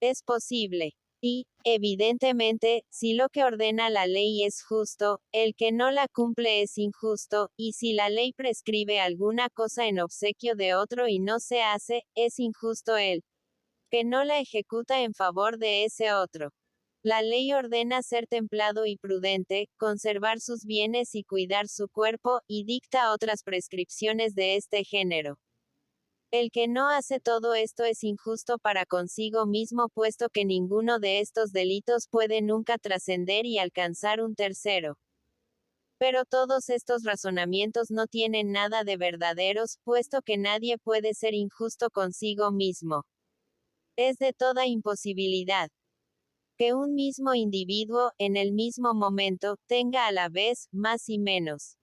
Es posible. Y, evidentemente, si lo que ordena la ley es justo, el que no la cumple es injusto, y si la ley prescribe alguna cosa en obsequio de otro y no se hace, es injusto el que no la ejecuta en favor de ese otro. La ley ordena ser templado y prudente, conservar sus bienes y cuidar su cuerpo, y dicta otras prescripciones de este género. El que no hace todo esto es injusto para consigo mismo, puesto que ninguno de estos delitos puede nunca trascender y alcanzar un tercero. Pero todos estos razonamientos no tienen nada de verdaderos, puesto que nadie puede ser injusto consigo mismo. Es de toda imposibilidad que un mismo individuo, en el mismo momento, tenga a la vez más y menos,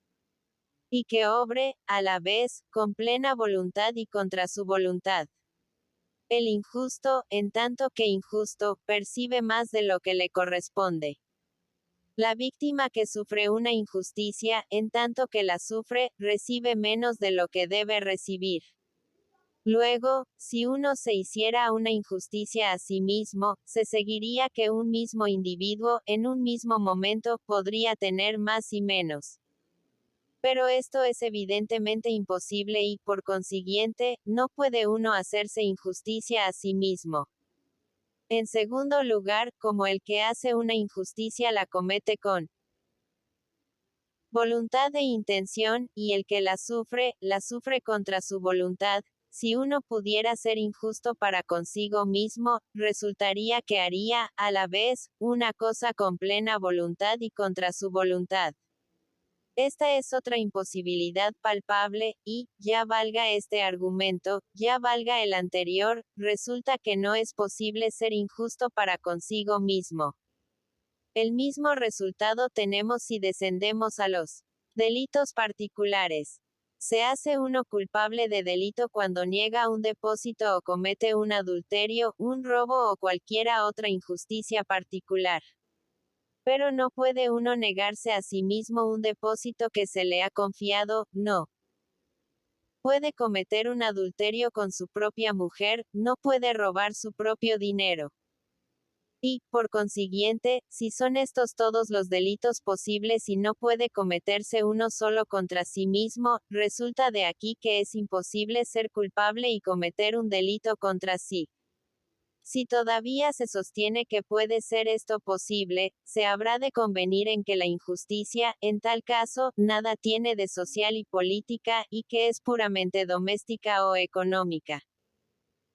y que obre, a la vez, con plena voluntad y contra su voluntad. El injusto, en tanto que injusto, percibe más de lo que le corresponde. La víctima que sufre una injusticia, en tanto que la sufre, recibe menos de lo que debe recibir. Luego, si uno se hiciera una injusticia a sí mismo, se seguiría que un mismo individuo, en un mismo momento, podría tener más y menos. Pero esto es evidentemente imposible y, por consiguiente, no puede uno hacerse injusticia a sí mismo. En segundo lugar, como el que hace una injusticia la comete con voluntad e intención, y el que la sufre contra su voluntad. Si uno pudiera ser injusto para consigo mismo, resultaría que haría, a la vez, una cosa con plena voluntad y contra su voluntad. Esta es otra imposibilidad palpable, y, ya valga este argumento, ya valga el anterior, resulta que no es posible ser injusto para consigo mismo. El mismo resultado tenemos si descendemos a los delitos particulares. Se hace uno culpable de delito cuando niega un depósito o comete un adulterio, un robo o cualquiera otra injusticia particular. Pero no puede uno negarse a sí mismo un depósito que se le ha confiado, no. Puede cometer un adulterio con su propia mujer, no puede robar su propio dinero. Y, por consiguiente, si son estos todos los delitos posibles y no puede cometerse uno solo contra sí mismo, resulta de aquí que es imposible ser culpable y cometer un delito contra sí. Si todavía se sostiene que puede ser esto posible, se habrá de convenir en que la injusticia, en tal caso, nada tiene de social y política, y que es puramente doméstica o económica.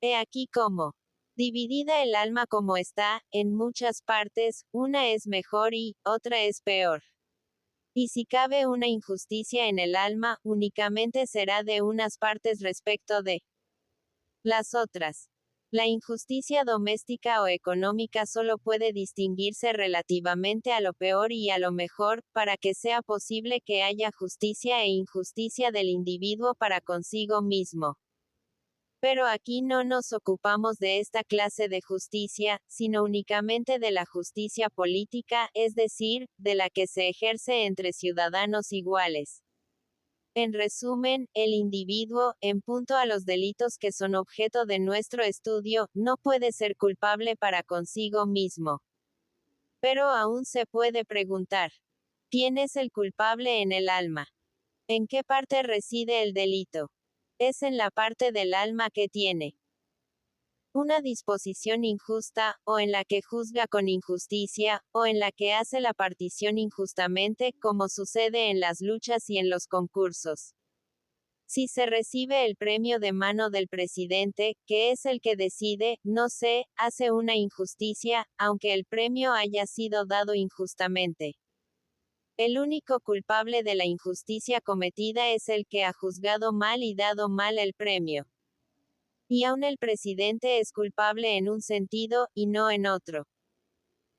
He aquí cómo, dividida el alma como está, en muchas partes, una es mejor y, otra es peor. Y si cabe una injusticia en el alma, únicamente será de unas partes respecto de las otras. La injusticia doméstica o económica solo puede distinguirse relativamente a lo peor y a lo mejor, para que sea posible que haya justicia e injusticia del individuo para consigo mismo. Pero aquí no nos ocupamos de esta clase de justicia, sino únicamente de la justicia política, es decir, de la que se ejerce entre ciudadanos iguales. En resumen, el individuo, en punto a los delitos que son objeto de nuestro estudio, no puede ser culpable para consigo mismo. Pero aún se puede preguntar, ¿quién es el culpable en el alma? ¿En qué parte reside el delito? Es en la parte del alma que tiene una disposición injusta, o en la que juzga con injusticia, o en la que hace la partición injustamente, como sucede en las luchas y en los concursos. Si se recibe el premio de mano del presidente, que es el que decide, no se, hace una injusticia, aunque el premio haya sido dado injustamente. El único culpable de la injusticia cometida es el que ha juzgado mal y dado mal el premio. Y aun el presidente es culpable en un sentido, y no en otro.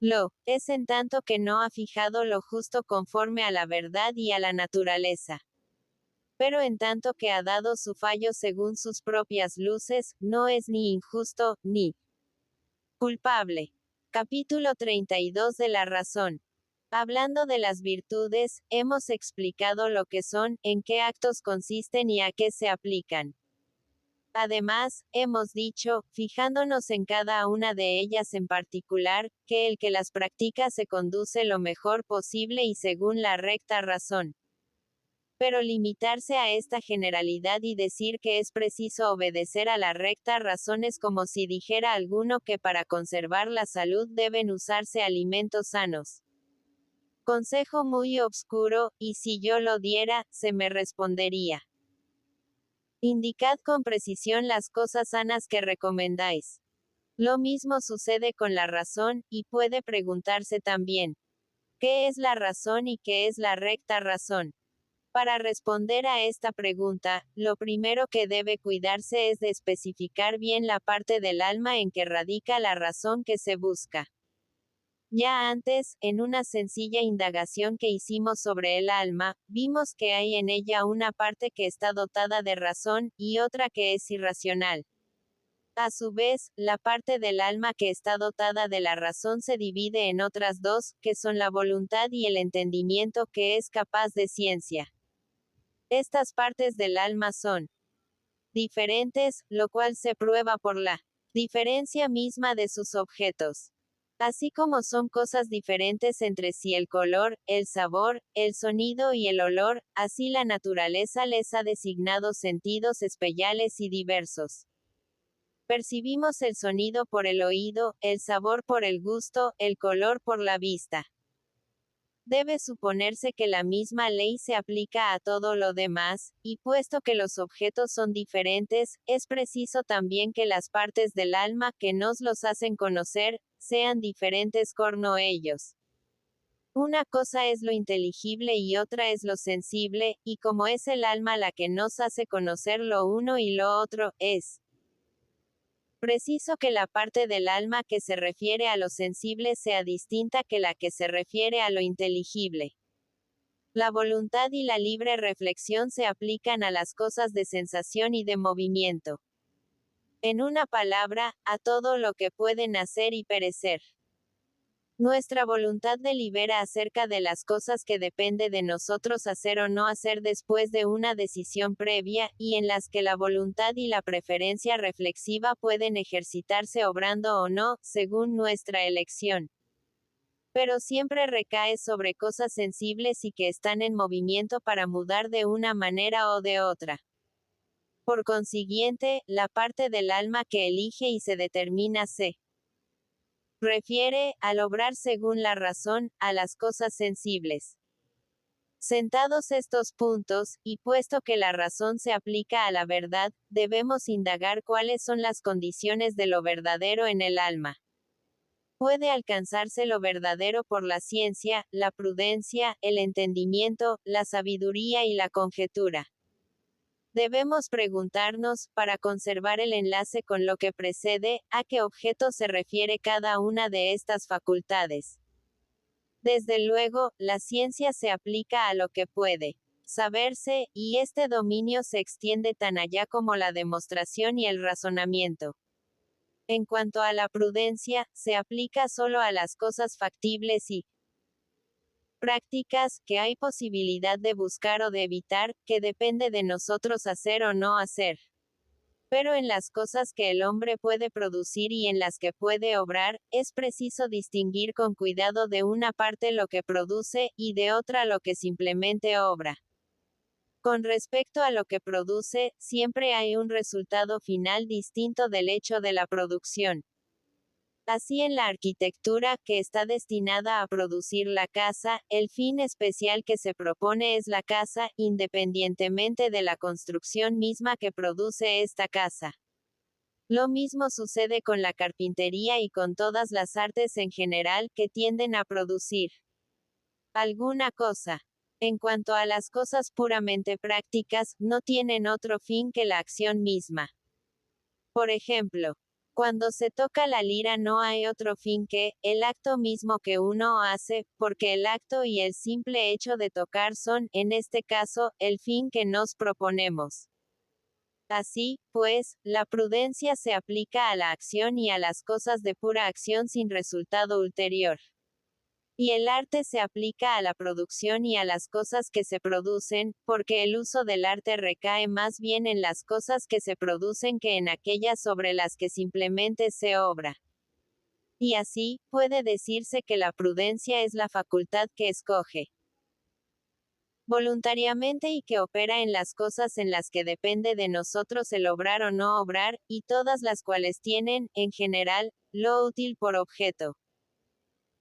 Lo es en tanto que no ha fijado lo justo conforme a la verdad y a la naturaleza. Pero en tanto que ha dado su fallo según sus propias luces, no es ni injusto, ni culpable. Capítulo 32 de la razón. Hablando de las virtudes, hemos explicado lo que son, en qué actos consisten y a qué se aplican. Además, hemos dicho, fijándonos en cada una de ellas en particular, que el que las practica se conduce lo mejor posible y según la recta razón. Pero limitarse a esta generalidad y decir que es preciso obedecer a la recta razón es como si dijera alguno que para conservar la salud deben usarse alimentos sanos. Consejo muy obscuro, y si yo lo diera, se me respondería. Indicad con precisión las cosas sanas que recomendáis. Lo mismo sucede con la razón, y puede preguntarse también, ¿qué es la razón y qué es la recta razón? Para responder a esta pregunta, lo primero que debe cuidarse es de especificar bien la parte del alma en que radica la razón que se busca. Ya antes, en una sencilla indagación que hicimos sobre el alma, vimos que hay en ella una parte que está dotada de razón, y otra que es irracional. A su vez, la parte del alma que está dotada de la razón se divide en otras dos, que son la voluntad y el entendimiento que es capaz de ciencia. Estas partes del alma son diferentes, lo cual se prueba por la diferencia misma de sus objetos. Así como son cosas diferentes entre sí el color, el sabor, el sonido y el olor, así la naturaleza les ha designado sentidos especiales y diversos. Percibimos el sonido por el oído, el sabor por el gusto, el color por la vista. Debe suponerse que la misma ley se aplica a todo lo demás, y puesto que los objetos son diferentes, es preciso también que las partes del alma que nos los hacen conocer, sean diferentes corno ellos. Una cosa es lo inteligible y otra es lo sensible, y como es el alma la que nos hace conocer lo uno y lo otro, es preciso que la parte del alma que se refiere a lo sensible sea distinta que la que se refiere a lo inteligible. La voluntad y la libre reflexión se aplican a las cosas de sensación y de movimiento. En una palabra, a todo lo que puede nacer y perecer. Nuestra voluntad delibera acerca de las cosas que depende de nosotros hacer o no hacer después de una decisión previa, y en las que la voluntad y la preferencia reflexiva pueden ejercitarse obrando o no, según nuestra elección. Pero siempre recae sobre cosas sensibles y que están en movimiento para mudar de una manera o de otra. Por consiguiente, la parte del alma que elige y se determina se refiere, al obrar según la razón, a las cosas sensibles. Sentados estos puntos, y puesto que la razón se aplica a la verdad, debemos indagar cuáles son las condiciones de lo verdadero en el alma. Puede alcanzarse lo verdadero por la ciencia, la prudencia, el entendimiento, la sabiduría y la conjetura. Debemos preguntarnos, para conservar el enlace con lo que precede, a qué objeto se refiere cada una de estas facultades. Desde luego, la ciencia se aplica a lo que puede saberse, y este dominio se extiende tan allá como la demostración y el razonamiento. En cuanto a la prudencia, se aplica solo a las cosas factibles y prácticas, que hay posibilidad de buscar o de evitar, que depende de nosotros hacer o no hacer. Pero en las cosas que el hombre puede producir y en las que puede obrar, es preciso distinguir con cuidado de una parte lo que produce, y de otra lo que simplemente obra. Con respecto a lo que produce, siempre hay un resultado final distinto del hecho de la producción. Así en la arquitectura, que está destinada a producir la casa, el fin especial que se propone es la casa, independientemente de la construcción misma que produce esta casa. Lo mismo sucede con la carpintería y con todas las artes en general, que tienden a producir alguna cosa. En cuanto a las cosas puramente prácticas, no tienen otro fin que la acción misma. Por ejemplo, cuando se toca la lira no hay otro fin que el acto mismo que uno hace, porque el acto y el simple hecho de tocar son, en este caso, el fin que nos proponemos. Así, pues, la prudencia se aplica a la acción y a las cosas de pura acción sin resultado ulterior. Y el arte se aplica a la producción y a las cosas que se producen, porque el uso del arte recae más bien en las cosas que se producen que en aquellas sobre las que simplemente se obra. Y así, puede decirse que la prudencia es la facultad que escoge voluntariamente y que opera en las cosas en las que depende de nosotros el obrar o no obrar, y todas las cuales tienen, en general, lo útil por objeto.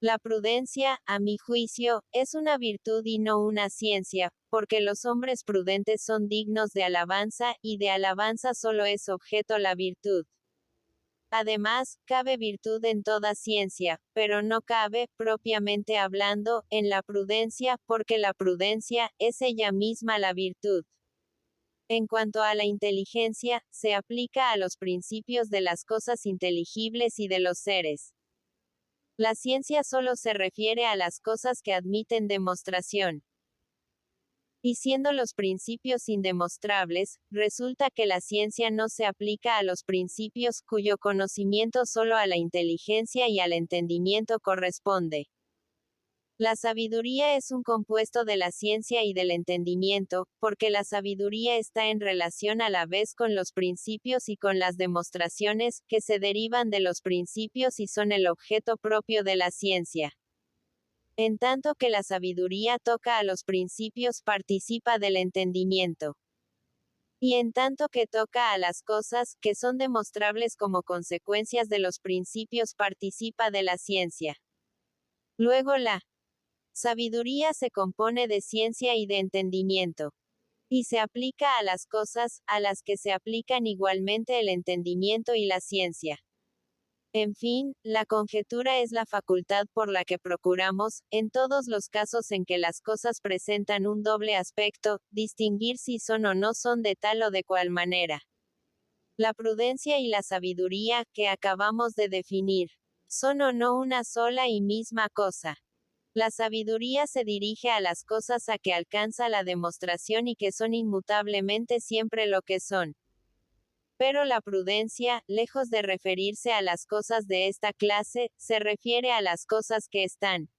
La prudencia, a mi juicio, es una virtud y no una ciencia, porque los hombres prudentes son dignos de alabanza, y de alabanza solo es objeto la virtud. Además, cabe virtud en toda ciencia, pero no cabe, propiamente hablando, en la prudencia, porque la prudencia es ella misma la virtud. En cuanto a la inteligencia, se aplica a los principios de las cosas inteligibles y de los seres. La ciencia solo se refiere a las cosas que admiten demostración. Y siendo los principios indemostrables, resulta que la ciencia no se aplica a los principios cuyo conocimiento solo a la inteligencia y al entendimiento corresponde. La sabiduría es un compuesto de la ciencia y del entendimiento, porque la sabiduría está en relación a la vez con los principios y con las demostraciones, que se derivan de los principios y son el objeto propio de la ciencia. En tanto que la sabiduría toca a los principios, participa del entendimiento. Y en tanto que toca a las cosas, que son demostrables como consecuencias de los principios, participa de la ciencia. Luego la sabiduría se compone de ciencia y de entendimiento. Y se aplica a las cosas, a las que se aplican igualmente el entendimiento y la ciencia. En fin, la conjetura es la facultad por la que procuramos, en todos los casos en que las cosas presentan un doble aspecto, distinguir si son o no son de tal o de cual manera. La prudencia y la sabiduría, que acabamos de definir, son o no una sola y misma cosa. La sabiduría se dirige a las cosas a que alcanza la demostración y que son inmutablemente siempre lo que son. Pero la prudencia, lejos de referirse a las cosas de esta clase, se refiere a las cosas que están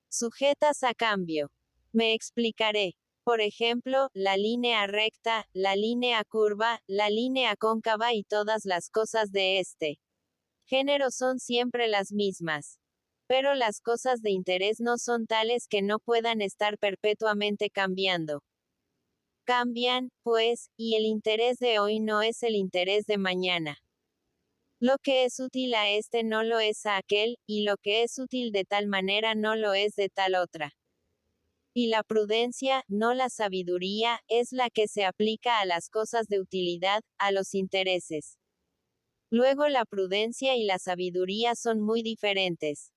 sujetas a cambio. Me explicaré. Por ejemplo, la línea recta, la línea curva, la línea cóncava y todas las cosas de este género son siempre las mismas. Pero las cosas de interés no son tales que no puedan estar perpetuamente cambiando. Cambian, pues, y el interés de hoy no es el interés de mañana. Lo que es útil a este no lo es a aquel, y lo que es útil de tal manera no lo es de tal otra. Y la prudencia, no la sabiduría, es la que se aplica a las cosas de utilidad, a los intereses. Luego la prudencia y la sabiduría son muy diferentes.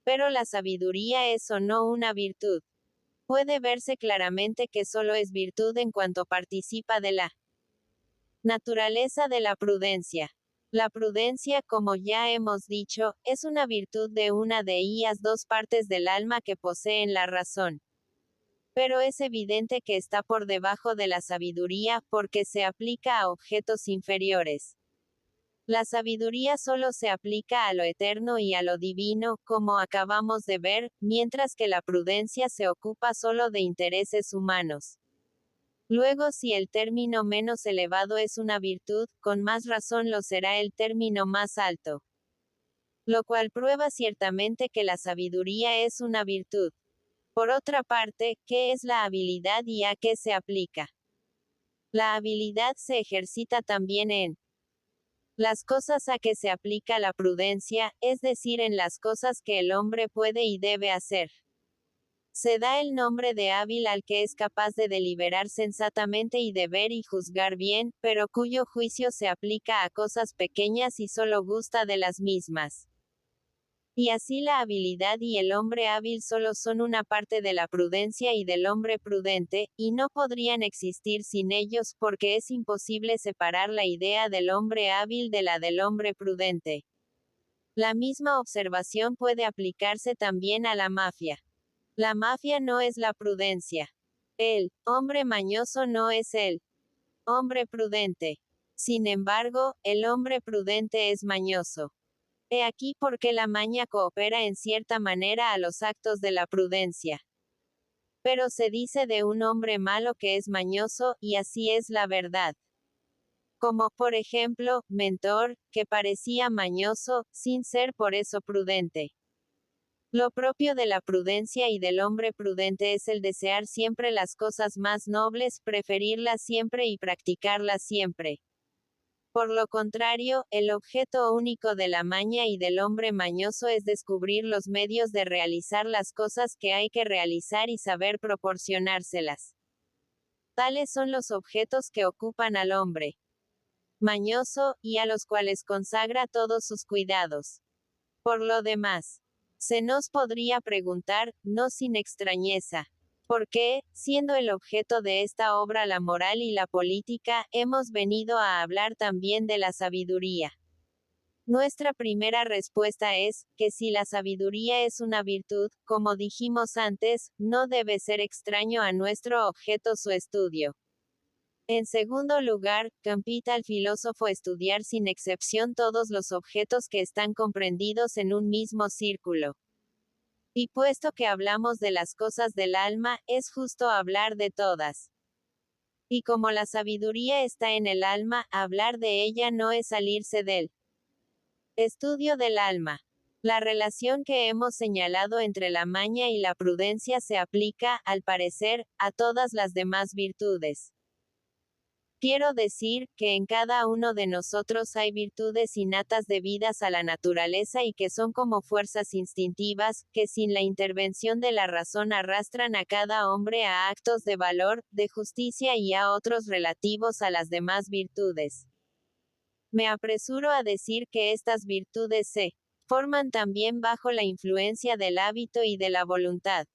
Pero la sabiduría es o no una virtud. Puede verse claramente que solo es virtud en cuanto participa de la naturaleza de la prudencia. La prudencia, como ya hemos dicho, es una virtud de una de ellas dos partes del alma que poseen la razón. Pero es evidente que está por debajo de la sabiduría, porque se aplica a objetos inferiores. La sabiduría solo se aplica a lo eterno y a lo divino, como acabamos de ver, mientras que la prudencia se ocupa solo de intereses humanos. Luego, si el término menos elevado es una virtud, con más razón lo será el término más alto. Lo cual prueba ciertamente que la sabiduría es una virtud. Por otra parte, ¿qué es la habilidad y a qué se aplica? La habilidad se ejercita también en las cosas a que se aplica la prudencia, es decir, en las cosas que el hombre puede y debe hacer. Se da el nombre de hábil al que es capaz de deliberar sensatamente y de ver y juzgar bien, pero cuyo juicio se aplica a cosas pequeñas y solo gusta de las mismas. Y así la habilidad y el hombre hábil solo son una parte de la prudencia y del hombre prudente, y no podrían existir sin ellos, porque es imposible separar la idea del hombre hábil de la del hombre prudente. La misma observación puede aplicarse también a la mafia. La mafia no es la prudencia. El hombre mañoso no es el hombre prudente. Sin embargo, el hombre prudente es mañoso. He aquí por qué la maña coopera en cierta manera a los actos de la prudencia. Pero se dice de un hombre malo que es mañoso, y así es la verdad. Como, por ejemplo, Mentor, que parecía mañoso, sin ser por eso prudente. Lo propio de la prudencia y del hombre prudente es el desear siempre las cosas más nobles, preferirlas siempre y practicarlas siempre. Por lo contrario, el objeto único de la maña y del hombre mañoso es descubrir los medios de realizar las cosas que hay que realizar y saber proporcionárselas. Tales son los objetos que ocupan al hombre mañoso, y a los cuales consagra todos sus cuidados. Por lo demás, se nos podría preguntar, no sin extrañeza, ¿por qué, siendo el objeto de esta obra la moral y la política, hemos venido a hablar también de la sabiduría? Nuestra primera respuesta es, que si la sabiduría es una virtud, como dijimos antes, no debe ser extraño a nuestro objeto su estudio. En segundo lugar, compite al filósofo estudiar sin excepción todos los objetos que están comprendidos en un mismo círculo. Y puesto que hablamos de las cosas del alma, es justo hablar de todas. Y como la sabiduría está en el alma, hablar de ella no es salirse del estudio del alma. La relación que hemos señalado entre la maña y la prudencia se aplica, al parecer, a todas las demás virtudes. Quiero decir, que en cada uno de nosotros hay virtudes innatas debidas a la naturaleza y que son como fuerzas instintivas, que sin la intervención de la razón arrastran a cada hombre a actos de valor, de justicia y a otros relativos a las demás virtudes. Me apresuro a decir que estas virtudes se forman también bajo la influencia del hábito y de la voluntad.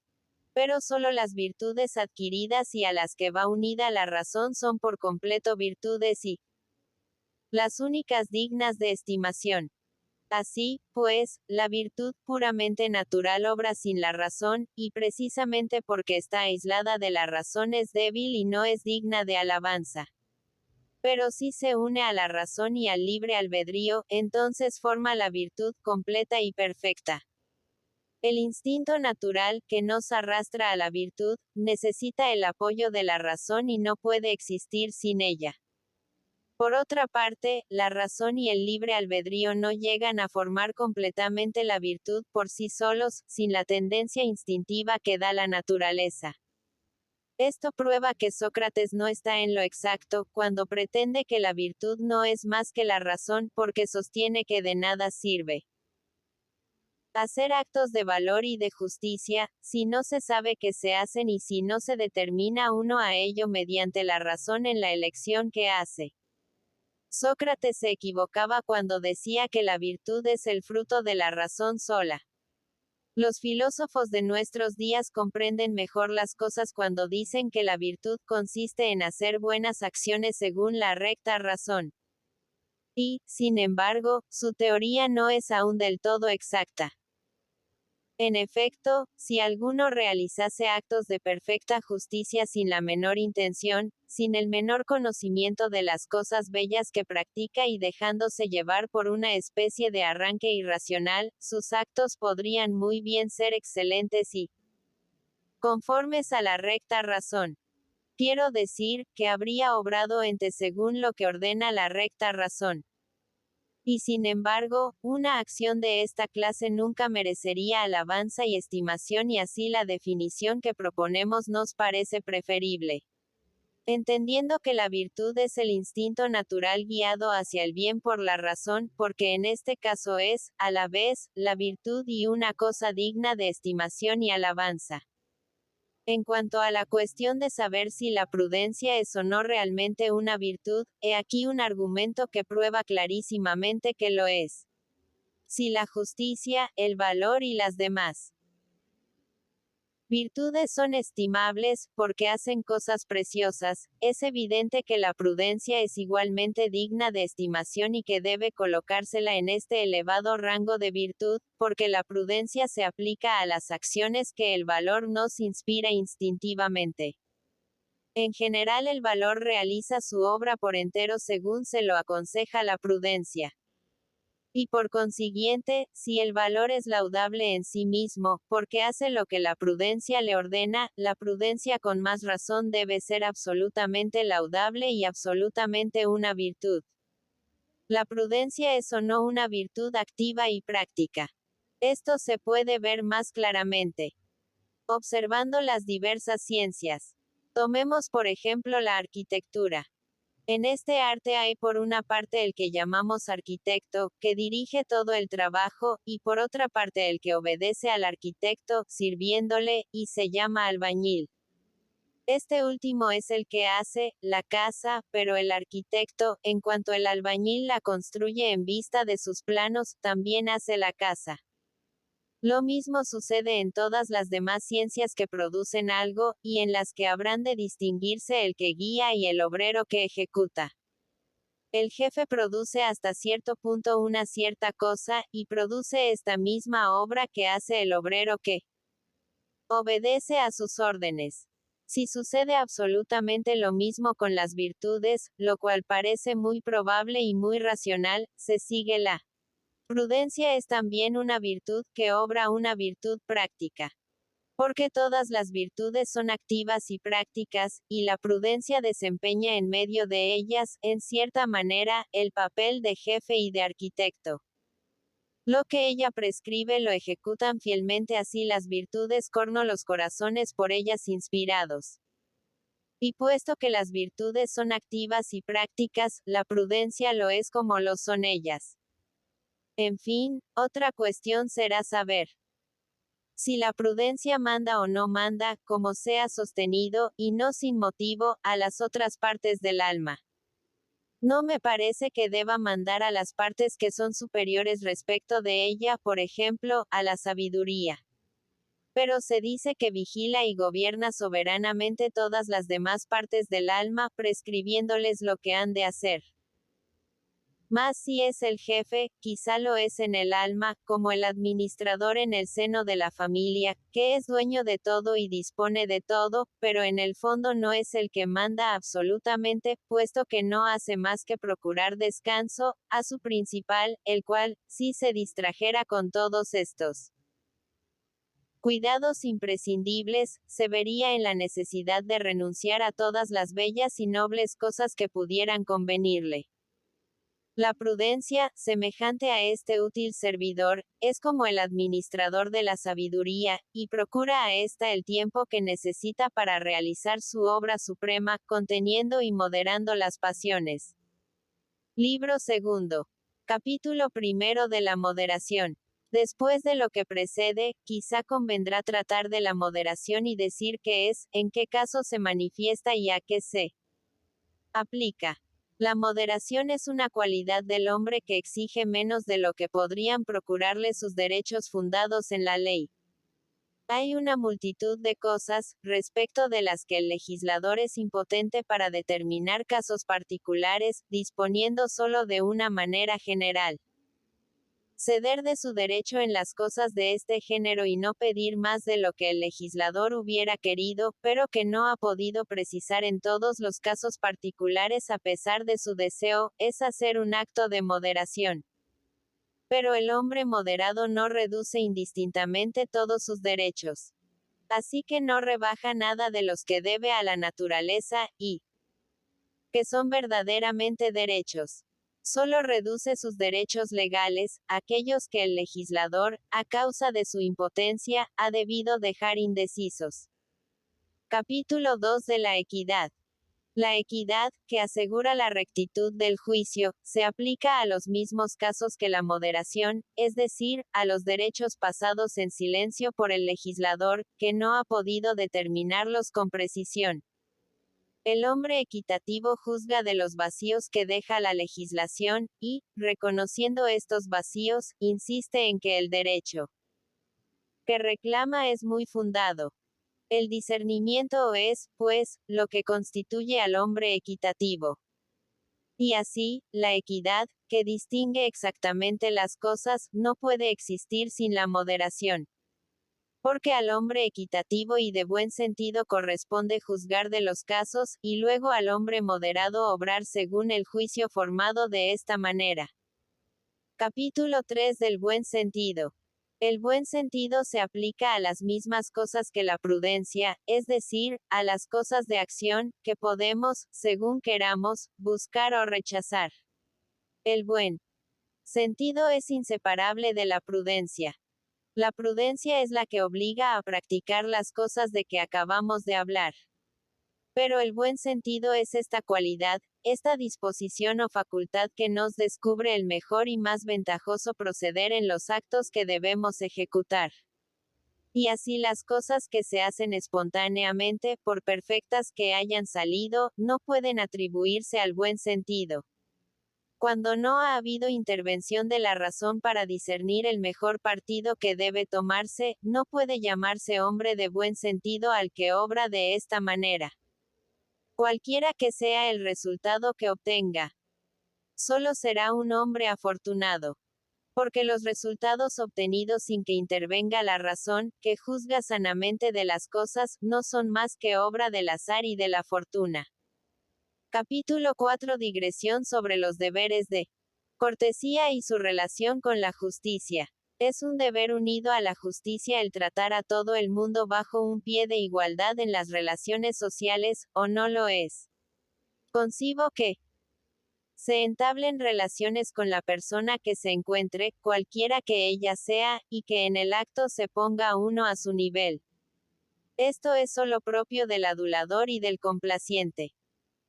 Pero solo las virtudes adquiridas y a las que va unida la razón son por completo virtudes y las únicas dignas de estimación. Así, pues, la virtud puramente natural obra sin la razón, y precisamente porque está aislada de la razón es débil y no es digna de alabanza. Pero si se une a la razón y al libre albedrío, entonces forma la virtud completa y perfecta. El instinto natural, que nos arrastra a la virtud, necesita el apoyo de la razón y no puede existir sin ella. Por otra parte, la razón y el libre albedrío no llegan a formar completamente la virtud por sí solos, sin la tendencia instintiva que da la naturaleza. Esto prueba que Sócrates no está en lo exacto, cuando pretende que la virtud no es más que la razón, porque sostiene que de nada sirve hacer actos de valor y de justicia, si no se sabe que se hacen y si no se determina uno a ello mediante la razón en la elección que hace. Sócrates se equivocaba cuando decía que la virtud es el fruto de la razón sola. Los filósofos de nuestros días comprenden mejor las cosas cuando dicen que la virtud consiste en hacer buenas acciones según la recta razón. Y, sin embargo, su teoría no es aún del todo exacta. En efecto, si alguno realizase actos de perfecta justicia sin la menor intención, sin el menor conocimiento de las cosas bellas que practica y dejándose llevar por una especie de arranque irracional, sus actos podrían muy bien ser excelentes y conformes a la recta razón. Quiero decir, que habría obrado ente según lo que ordena la recta razón. Y sin embargo, una acción de esta clase nunca merecería alabanza y estimación y así la definición que proponemos nos parece preferible. Entendiendo que la virtud es el instinto natural guiado hacia el bien por la razón, porque en este caso es, a la vez, la virtud y una cosa digna de estimación y alabanza. En cuanto a la cuestión de saber si la prudencia es o no realmente una virtud, he aquí un argumento que prueba clarísimamente que lo es. Si la justicia, el valor y las demás virtudes son estimables, porque hacen cosas preciosas, es evidente que la prudencia es igualmente digna de estimación y que debe colocársela en este elevado rango de virtud, porque la prudencia se aplica a las acciones que el valor nos inspira instintivamente. En general el valor realiza su obra por entero según se lo aconseja la prudencia. Y por consiguiente, si el valor es laudable en sí mismo, porque hace lo que la prudencia le ordena, la prudencia con más razón debe ser absolutamente laudable y absolutamente una virtud. La prudencia es o no una virtud activa y práctica. Esto se puede ver más claramente observando las diversas ciencias. Tomemos por ejemplo la arquitectura. En este arte hay por una parte el que llamamos arquitecto, que dirige todo el trabajo, y por otra parte el que obedece al arquitecto, sirviéndole, y se llama albañil. Este último es el que hace la casa, pero el arquitecto, en cuanto el albañil la construye en vista de sus planos, también hace la casa. Lo mismo sucede en todas las demás ciencias que producen algo, y en las que habrán de distinguirse el que guía y el obrero que ejecuta. El jefe produce hasta cierto punto una cierta cosa, y produce esta misma obra que hace el obrero que obedece a sus órdenes. Si sucede absolutamente lo mismo con las virtudes, lo cual parece muy probable y muy racional, se sigue la prudencia es también una virtud que obra una virtud práctica. Porque todas las virtudes son activas y prácticas, y la prudencia desempeña en medio de ellas, en cierta manera, el papel de jefe y de arquitecto. Lo que ella prescribe lo ejecutan fielmente así las virtudes corno los corazones por ellas inspirados. Y puesto que las virtudes son activas y prácticas, la prudencia lo es como lo son ellas. En fin, otra cuestión será saber si la prudencia manda o no manda, como sea sostenido, y no sin motivo, a las otras partes del alma. No me parece que deba mandar a las partes que son superiores respecto de ella, por ejemplo, a la sabiduría. Pero se dice que vigila y gobierna soberanamente todas las demás partes del alma, prescribiéndoles lo que han de hacer. Mas si es el jefe, quizá lo es en el alma, como el administrador en el seno de la familia, que es dueño de todo y dispone de todo, pero en el fondo no es el que manda absolutamente, puesto que no hace más que procurar descanso a su principal, el cual, si se distrajera con todos estos cuidados imprescindibles, se vería en la necesidad de renunciar a todas las bellas y nobles cosas que pudieran convenirle. La prudencia, semejante a este útil servidor, es como el administrador de la sabiduría, y procura a ésta el tiempo que necesita para realizar su obra suprema, conteniendo y moderando las pasiones. Libro segundo. Capítulo primero de la moderación. Después de lo que precede, quizá convendrá tratar de la moderación y decir qué es, en qué caso se manifiesta y a qué se aplica. La moderación es una cualidad del hombre que exige menos de lo que podrían procurarle sus derechos fundados en la ley. Hay una multitud de cosas, respecto de las que el legislador es impotente para determinar casos particulares, disponiendo solo de una manera general. Ceder de su derecho en las cosas de este género y no pedir más de lo que el legislador hubiera querido, pero que no ha podido precisar en todos los casos particulares a pesar de su deseo, es hacer un acto de moderación. Pero el hombre moderado no reduce indistintamente todos sus derechos. Así que no rebaja nada de los que debe a la naturaleza, y que son verdaderamente derechos. Solo reduce sus derechos legales, aquellos que el legislador, a causa de su impotencia, ha debido dejar indecisos. Capítulo 2 de la equidad. La equidad, que asegura la rectitud del juicio, se aplica a los mismos casos que la moderación, es decir, a los derechos pasados en silencio por el legislador, que no ha podido determinarlos con precisión. El hombre equitativo juzga de los vacíos que deja la legislación, y, reconociendo estos vacíos, insiste en que el derecho que reclama es muy fundado. El discernimiento es, pues, lo que constituye al hombre equitativo. Y así, la equidad, que distingue exactamente las cosas, no puede existir sin la moderación. Porque al hombre equitativo y de buen sentido corresponde juzgar de los casos, y luego al hombre moderado obrar según el juicio formado de esta manera. Capítulo 3 del buen sentido. El buen sentido se aplica a las mismas cosas que la prudencia, es decir, a las cosas de acción, que podemos, según queramos, buscar o rechazar. El buen sentido es inseparable de la prudencia. La prudencia es la que obliga a practicar las cosas de que acabamos de hablar. Pero el buen sentido es esta cualidad, esta disposición o facultad que nos descubre el mejor y más ventajoso proceder en los actos que debemos ejecutar. Y así las cosas que se hacen espontáneamente, por perfectas que hayan salido, no pueden atribuirse al buen sentido. Cuando no ha habido intervención de la razón para discernir el mejor partido que debe tomarse, no puede llamarse hombre de buen sentido al que obra de esta manera. Cualquiera que sea el resultado que obtenga, solo será un hombre afortunado. Porque los resultados obtenidos sin que intervenga la razón, que juzga sanamente de las cosas, no son más que obra del azar y de la fortuna. Capítulo 4. Digresión sobre los deberes de cortesía y su relación con la justicia. Es un deber unido a la justicia el tratar a todo el mundo bajo un pie de igualdad en las relaciones sociales, ¿o no lo es? Concibo que se entablen relaciones con la persona que se encuentre, cualquiera que ella sea, y que en el acto se ponga uno a su nivel. Esto es solo propio del adulador y del complaciente.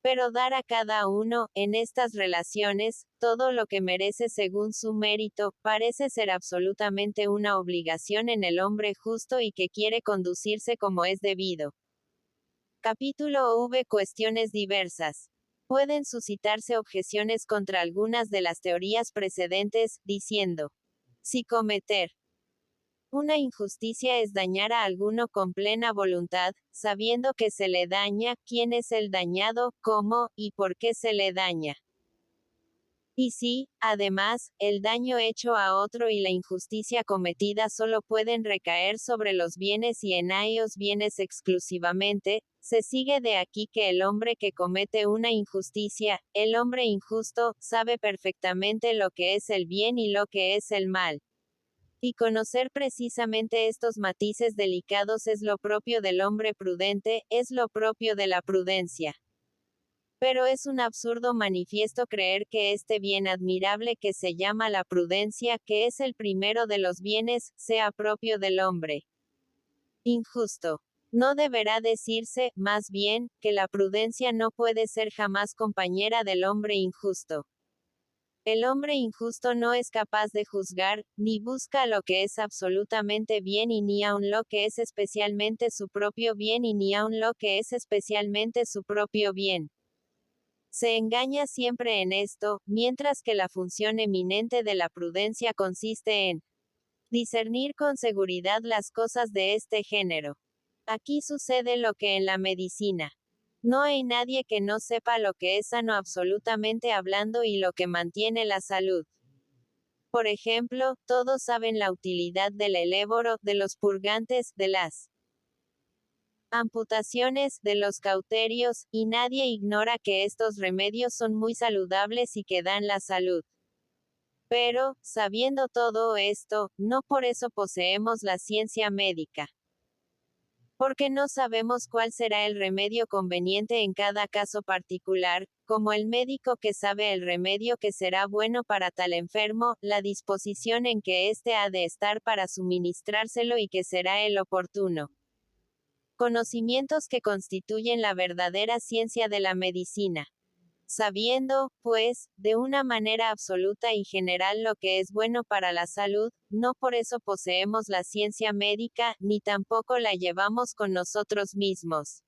Pero dar a cada uno, en estas relaciones, todo lo que merece según su mérito, parece ser absolutamente una obligación en el hombre justo y que quiere conducirse como es debido. Capítulo V. Cuestiones diversas. Pueden suscitarse objeciones contra algunas de las teorías precedentes, diciendo: si cometer una injusticia es dañar a alguno con plena voluntad, sabiendo que se le daña, quién es el dañado, cómo, y por qué se le daña. Y si, además, el daño hecho a otro y la injusticia cometida solo pueden recaer sobre los bienes y en ellos bienes exclusivamente, se sigue de aquí que el hombre que comete una injusticia, el hombre injusto, sabe perfectamente lo que es el bien y lo que es el mal. Y conocer precisamente estos matices delicados es lo propio del hombre prudente, es lo propio de la prudencia. Pero es un absurdo manifiesto creer que este bien admirable que se llama la prudencia, que es el primero de los bienes, sea propio del hombre injusto. No deberá decirse, más bien, que la prudencia no puede ser jamás compañera del hombre injusto. El hombre injusto no es capaz de juzgar, ni busca lo que es absolutamente bien y ni aun lo que es especialmente su propio bien y ni aun lo que es especialmente su propio bien. Se engaña siempre en esto, mientras que la función eminente de la prudencia consiste en discernir con seguridad las cosas de este género. Aquí sucede lo que en la medicina. No hay nadie que no sepa lo que es sano absolutamente hablando y lo que mantiene la salud. Por ejemplo, todos saben la utilidad del eléboro, de los purgantes, de las amputaciones, de los cauterios, y nadie ignora que estos remedios son muy saludables y que dan la salud. Pero, sabiendo todo esto, no por eso poseemos la ciencia médica. Porque no sabemos cuál será el remedio conveniente en cada caso particular, como el médico que sabe el remedio que será bueno para tal enfermo, la disposición en que éste ha de estar para suministrárselo y que será el oportuno. Conocimientos que constituyen la verdadera ciencia de la medicina. Sabiendo, pues, de una manera absoluta y general lo que es bueno para la salud, no por eso poseemos la ciencia médica, ni tampoco la llevamos con nosotros mismos.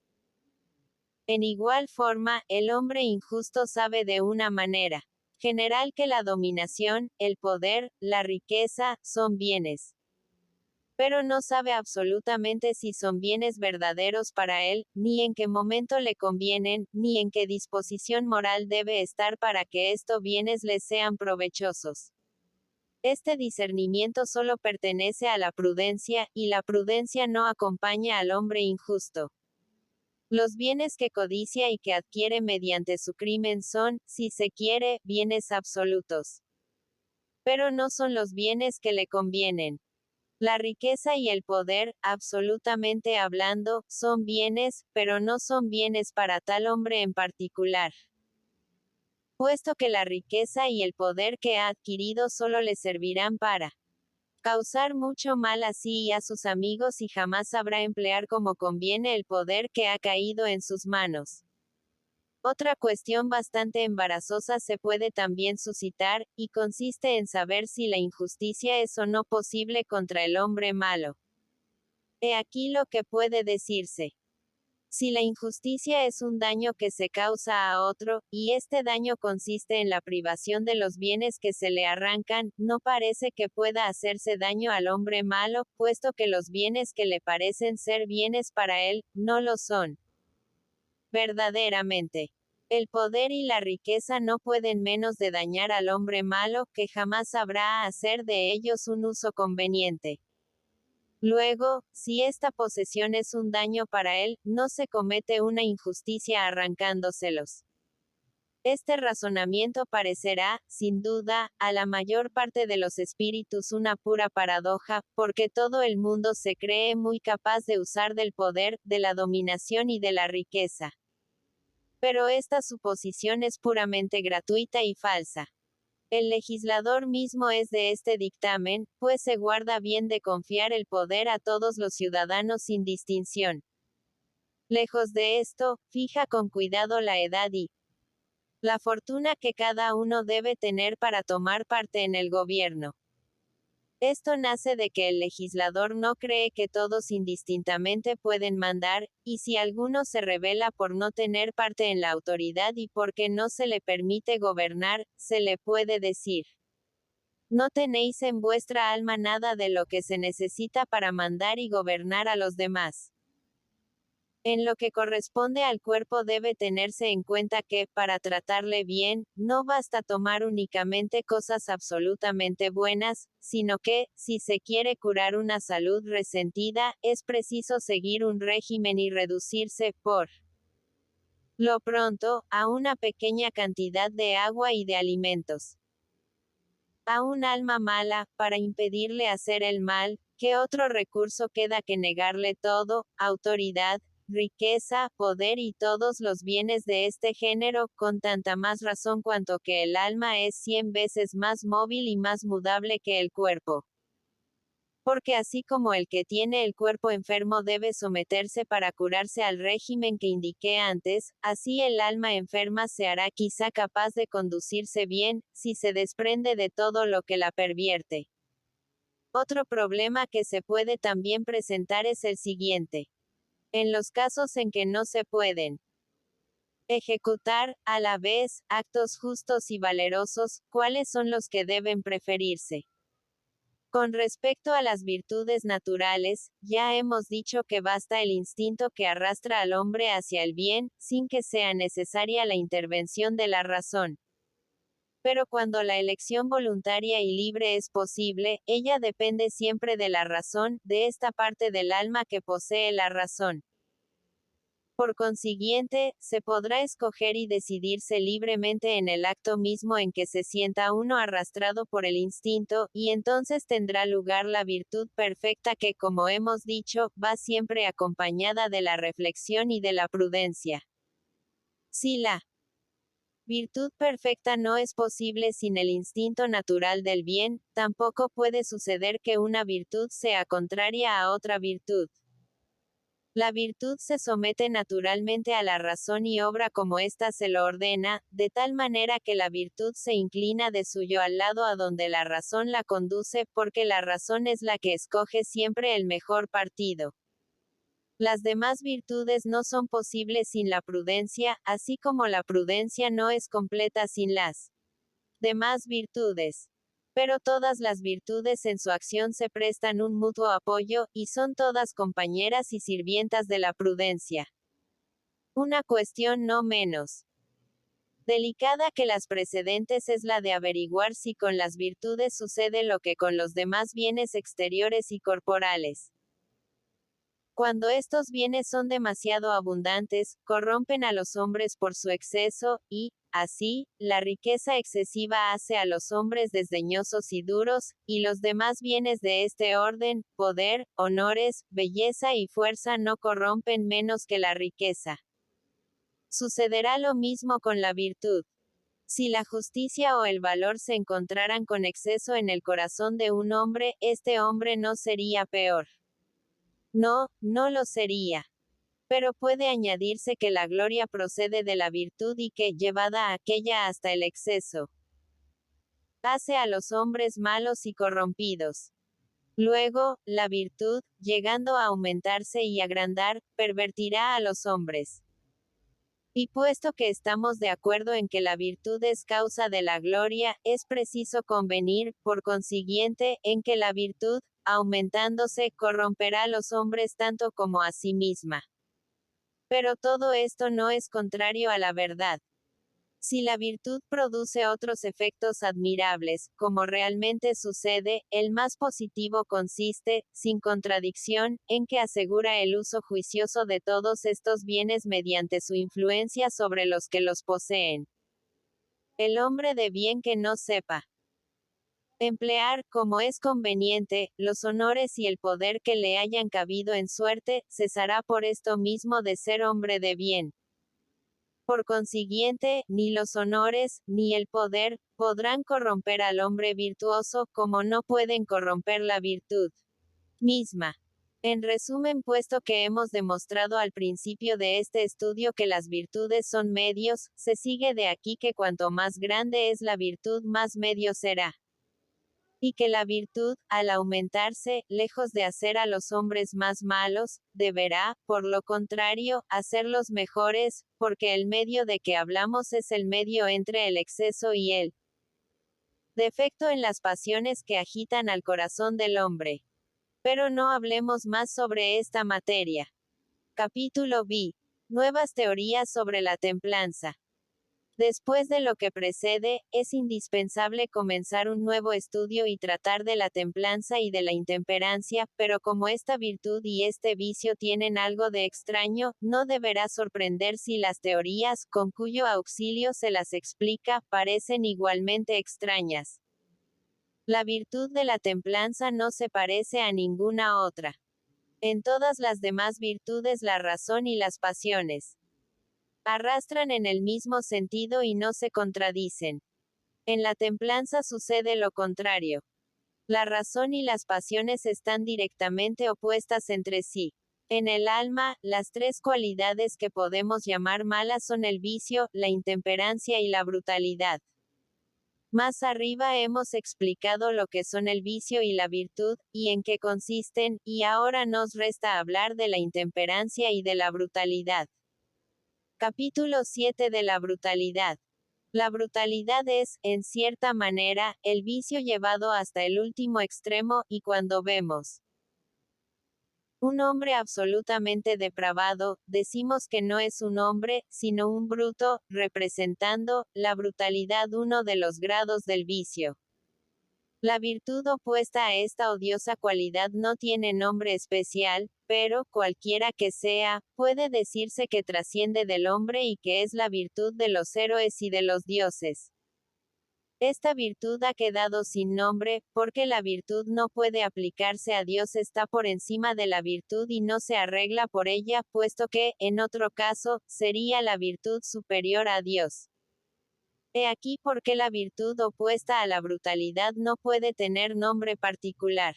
En igual forma, el hombre injusto sabe de una manera general que la dominación, el poder, la riqueza, son bienes. Pero no sabe absolutamente si son bienes verdaderos para él, ni en qué momento le convienen, ni en qué disposición moral debe estar para que estos bienes les sean provechosos. Este discernimiento solo pertenece a la prudencia, y la prudencia no acompaña al hombre injusto. Los bienes que codicia y que adquiere mediante su crimen son, si se quiere, bienes absolutos. pero no son los bienes que le convienen. La riqueza y el poder, absolutamente hablando, son bienes, pero no son bienes para tal hombre en particular. Puesto que la riqueza y el poder que ha adquirido solo le servirán para causar mucho mal a sí y a sus amigos y jamás sabrá emplear como conviene el poder que ha caído en sus manos. Otra cuestión bastante embarazosa se puede también suscitar, y consiste en saber si la injusticia es o no posible contra el hombre malo. He aquí lo que puede decirse. Si la injusticia es un daño que se causa a otro, y este daño consiste en la privación de los bienes que se le arrancan, no parece que pueda hacerse daño al hombre malo, puesto que los bienes que le parecen ser bienes para él, no lo son. Verdaderamente. El poder y la riqueza no pueden menos de dañar al hombre malo, que jamás sabrá hacer de ellos un uso conveniente. Luego, si esta posesión es un daño para él, no se comete una injusticia arrancándoselos. Este razonamiento parecerá, sin duda, a la mayor parte de los espíritus una pura paradoja, porque todo el mundo se cree muy capaz de usar del poder, de la dominación y de la riqueza. Pero esta suposición es puramente gratuita y falsa. El legislador mismo es de este dictamen, pues se guarda bien de confiar el poder a todos los ciudadanos sin distinción. Lejos de esto, fija con cuidado la edad y la fortuna que cada uno debe tener para tomar parte en el gobierno. Esto nace de que el legislador no cree que todos indistintamente pueden mandar, y si alguno se rebela por no tener parte en la autoridad y porque no se le permite gobernar, se le puede decir: no tenéis en vuestra alma nada de lo que se necesita para mandar y gobernar a los demás. En lo que corresponde al cuerpo debe tenerse en cuenta que, para tratarle bien, no basta tomar únicamente cosas absolutamente buenas, sino que, si se quiere curar una salud resentida, es preciso seguir un régimen y reducirse, por lo pronto, a una pequeña cantidad de agua y de alimentos. A un alma mala, para impedirle hacer el mal, ¿qué otro recurso queda que negarle todo, autoridad, riqueza, poder y todos los bienes de este género, con tanta más razón cuanto que el alma es 100 veces más móvil y más mudable que el cuerpo? Porque así como el que tiene el cuerpo enfermo debe someterse para curarse al régimen que indiqué antes, así el alma enferma se hará quizá capaz de conducirse bien, si se desprende de todo lo que la pervierte. Otro problema que se puede también presentar es el siguiente. En los casos en que no se pueden ejecutar, a la vez, actos justos y valerosos, ¿cuáles son los que deben preferirse? Con respecto a las virtudes naturales, ya hemos dicho que basta el instinto que arrastra al hombre hacia el bien, sin que sea necesaria la intervención de la razón. Pero cuando la elección voluntaria y libre es posible, ella depende siempre de la razón, de esta parte del alma que posee la razón. Por consiguiente, se podrá escoger y decidirse libremente en el acto mismo en que se sienta uno arrastrado por el instinto, y entonces tendrá lugar la virtud perfecta que, como hemos dicho, va siempre acompañada de la reflexión y de la prudencia. Si la virtud perfecta no es posible sin el instinto natural del bien, tampoco puede suceder que una virtud sea contraria a otra virtud. La virtud se somete naturalmente a la razón y obra como ésta se lo ordena, de tal manera que la virtud se inclina de suyo al lado a donde la razón la conduce, porque la razón es la que escoge siempre el mejor partido. Las demás virtudes no son posibles sin la prudencia, así como la prudencia no es completa sin las demás virtudes. Pero todas las virtudes en su acción se prestan un mutuo apoyo, y son todas compañeras y sirvientas de la prudencia. Una cuestión no menos delicada que las precedentes es la de averiguar si con las virtudes sucede lo que con los demás bienes exteriores y corporales. Cuando estos bienes son demasiado abundantes, corrompen a los hombres por su exceso, y, así, la riqueza excesiva hace a los hombres desdeñosos y duros, y los demás bienes de este orden, poder, honores, belleza y fuerza no corrompen menos que la riqueza. Sucederá lo mismo con la virtud. Si la justicia o el valor se encontraran con exceso en el corazón de un hombre, este hombre no sería peor. No, no lo sería. Pero puede añadirse que la gloria procede de la virtud y que, llevada aquella hasta el exceso, hace a los hombres malos y corrompidos. Luego, la virtud, llegando a aumentarse y agrandar, pervertirá a los hombres. Y puesto que estamos de acuerdo en que la virtud es causa de la gloria, es preciso convenir, por consiguiente, en que la virtud, aumentándose, corromperá a los hombres tanto como a sí misma. Pero todo esto no es contrario a la verdad. Si la virtud produce otros efectos admirables, como realmente sucede, el más positivo consiste, sin contradicción, en que asegura el uso juicioso de todos estos bienes mediante su influencia sobre los que los poseen. El hombre de bien que no sepa emplear, como es conveniente, los honores y el poder que le hayan cabido en suerte, cesará por esto mismo de ser hombre de bien. Por consiguiente, ni los honores, ni el poder, podrán corromper al hombre virtuoso, como no pueden corromper la virtud misma. En resumen, puesto que hemos demostrado al principio de este estudio que las virtudes son medios, se sigue de aquí que cuanto más grande es la virtud, más medio será. Y que la virtud, al aumentarse, lejos de hacer a los hombres más malos, deberá, por lo contrario, hacerlos mejores, porque el medio de que hablamos es el medio entre el exceso y el defecto en las pasiones que agitan al corazón del hombre. Pero no hablemos más sobre esta materia. Capítulo B. Nuevas teorías sobre la templanza. Después de lo que precede, es indispensable comenzar un nuevo estudio y tratar de la templanza y de la intemperancia, pero como esta virtud y este vicio tienen algo de extraño, no deberá sorprender si las teorías, con cuyo auxilio se las explica, parecen igualmente extrañas. La virtud de la templanza no se parece a ninguna otra. En todas las demás virtudes la razón y las pasiones arrastran en el mismo sentido y no se contradicen. En la templanza sucede lo contrario. La razón y las pasiones están directamente opuestas entre sí. En el alma, las tres cualidades que podemos llamar malas son el vicio, la intemperancia y la brutalidad. Más arriba hemos explicado lo que son el vicio y la virtud, y en qué consisten, y ahora nos resta hablar de la intemperancia y de la brutalidad. Capítulo 7 de la brutalidad. La brutalidad es, en cierta manera, el vicio llevado hasta el último extremo, y cuando vemos un hombre absolutamente depravado, decimos que no es un hombre, sino un bruto, representando, la brutalidad uno de los grados del vicio. La virtud opuesta a esta odiosa cualidad no tiene nombre especial, pero, cualquiera que sea, puede decirse que trasciende del hombre y que es la virtud de los héroes y de los dioses. Esta virtud ha quedado sin nombre, porque la virtud no puede aplicarse a Dios, está por encima de la virtud y no se arregla por ella, puesto que, en otro caso, sería la virtud superior a Dios. He aquí por qué la virtud opuesta a la brutalidad no puede tener nombre particular.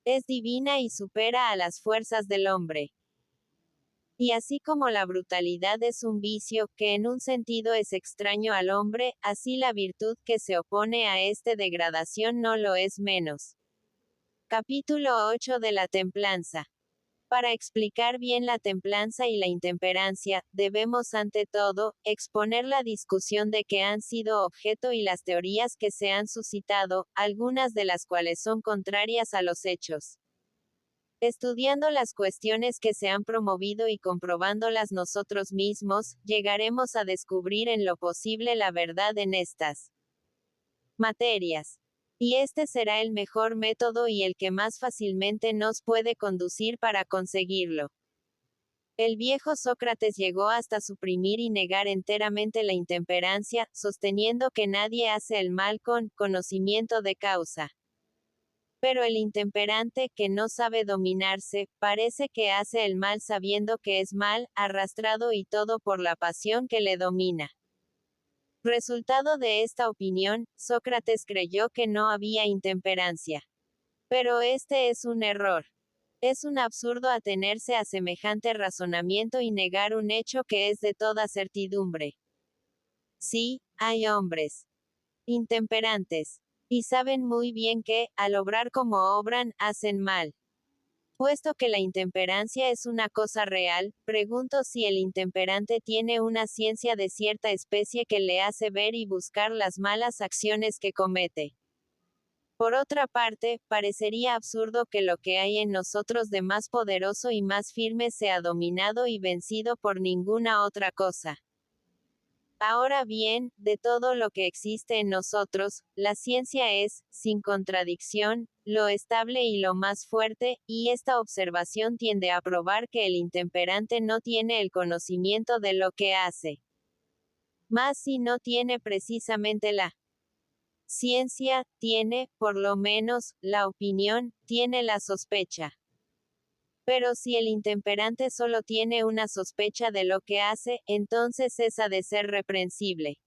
Es divina y supera a las fuerzas del hombre. Y así como la brutalidad es un vicio, que en un sentido es extraño al hombre, así la virtud que se opone a esta degradación no lo es menos. Capítulo 8 de la templanza. Para explicar bien la templanza y la intemperancia, debemos ante todo, exponer la discusión de que han sido objeto y las teorías que se han suscitado, algunas de las cuales son contrarias a los hechos. Estudiando las cuestiones que se han promovido y comprobándolas nosotros mismos, llegaremos a descubrir en lo posible la verdad en estas materias. Y este será el mejor método y el que más fácilmente nos puede conducir para conseguirlo. El viejo Sócrates llegó hasta suprimir y negar enteramente la intemperancia, sosteniendo que nadie hace el mal con conocimiento de causa. Pero el intemperante, que no sabe dominarse, parece que hace el mal sabiendo que es mal, arrastrado y todo por la pasión que le domina. Resultado de esta opinión, Sócrates creyó que no había intemperancia. Pero este es un error. Es un absurdo atenerse a semejante razonamiento y negar un hecho que es de toda certidumbre. Sí, hay hombres intemperantes. Y saben muy bien que, al obrar como obran, hacen mal. Puesto que la intemperancia es una cosa real, pregunto si el intemperante tiene una ciencia de cierta especie que le hace ver y buscar las malas acciones que comete. Por otra parte, parecería absurdo que lo que hay en nosotros de más poderoso y más firme sea dominado y vencido por ninguna otra cosa. Ahora bien, de todo lo que existe en nosotros, la ciencia es, sin contradicción, lo estable y lo más fuerte, y esta observación tiende a probar que el intemperante no tiene el conocimiento de lo que hace. Mas si no tiene precisamente la ciencia, tiene, por lo menos, la opinión, tiene la sospecha. Pero si el intemperante solo tiene una sospecha de lo que hace, entonces esa de ser reprensible.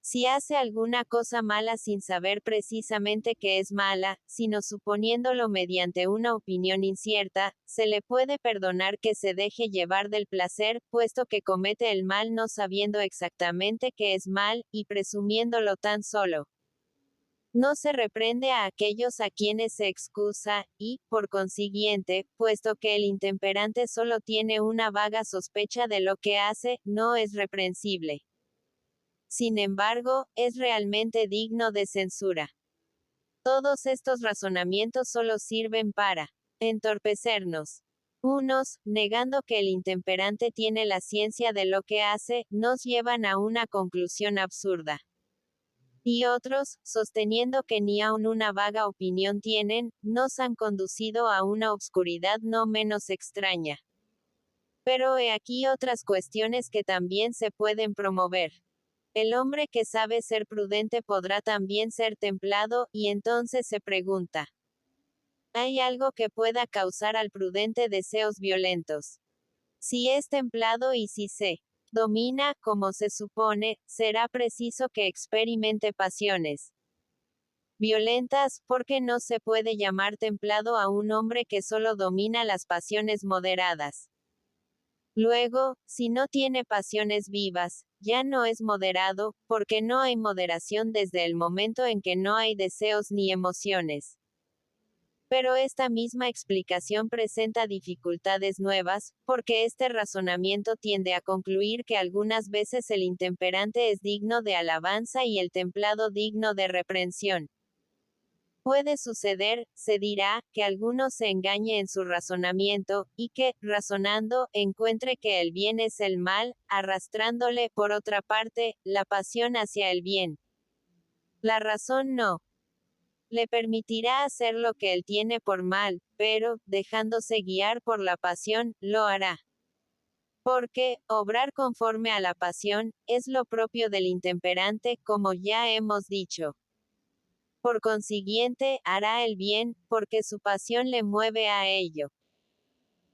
Si hace alguna cosa mala sin saber precisamente que es mala, sino suponiéndolo mediante una opinión incierta, se le puede perdonar que se deje llevar del placer, puesto que comete el mal no sabiendo exactamente que es mal, y presumiéndolo tan solo. No se reprende a aquellos a quienes se excusa, y, por consiguiente, puesto que el intemperante solo tiene una vaga sospecha de lo que hace, no es reprensible. Sin embargo, es realmente digno de censura. Todos estos razonamientos solo sirven para entorpecernos. Unos, negando que el intemperante tiene la ciencia de lo que hace, nos llevan a una conclusión absurda. Y otros, sosteniendo que ni aun una vaga opinión tienen, nos han conducido a una obscuridad no menos extraña. Pero he aquí otras cuestiones que también se pueden promover. El hombre que sabe ser prudente podrá también ser templado, y entonces se pregunta: ¿hay algo que pueda causar al prudente deseos violentos? Si es templado y si se domina, como se supone, será preciso que experimente pasiones violentas, porque no se puede llamar templado a un hombre que solo domina las pasiones moderadas. Luego, si no tiene pasiones vivas, ya no es moderado, porque no hay moderación desde el momento en que no hay deseos ni emociones. Pero esta misma explicación presenta dificultades nuevas, porque este razonamiento tiende a concluir que algunas veces el intemperante es digno de alabanza y el templado digno de reprensión. Puede suceder, se dirá, que alguno se engañe en su razonamiento, y que, razonando, encuentre que el bien es el mal, arrastrándole, por otra parte, la pasión hacia el bien. La razón no le permitirá hacer lo que él tiene por mal, pero, dejándose guiar por la pasión, lo hará. Porque, obrar conforme a la pasión, es lo propio del intemperante, como ya hemos dicho. Por consiguiente, hará el bien, porque su pasión le mueve a ello.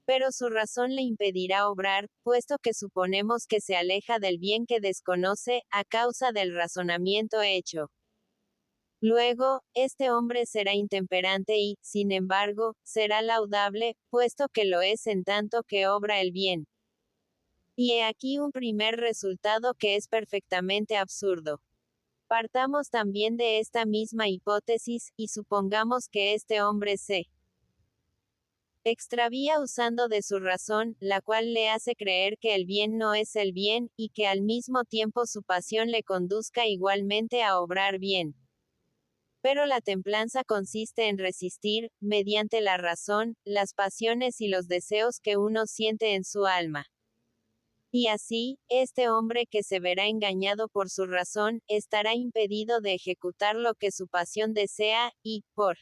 Pero su razón le impedirá obrar, puesto que suponemos que se aleja del bien que desconoce, a causa del razonamiento hecho. Luego, este hombre será intemperante y, sin embargo, será laudable, puesto que lo es en tanto que obra el bien. Y he aquí un primer resultado que es perfectamente absurdo. Partamos también de esta misma hipótesis, y supongamos que este hombre se extravía usando de su razón, la cual le hace creer que el bien no es el bien, y que al mismo tiempo su pasión le conduzca igualmente a obrar bien. Pero la templanza consiste en resistir, mediante la razón, las pasiones y los deseos que uno siente en su alma. Y así, este hombre que se verá engañado por su razón, estará impedido de ejecutar lo que su pasión desea, y, por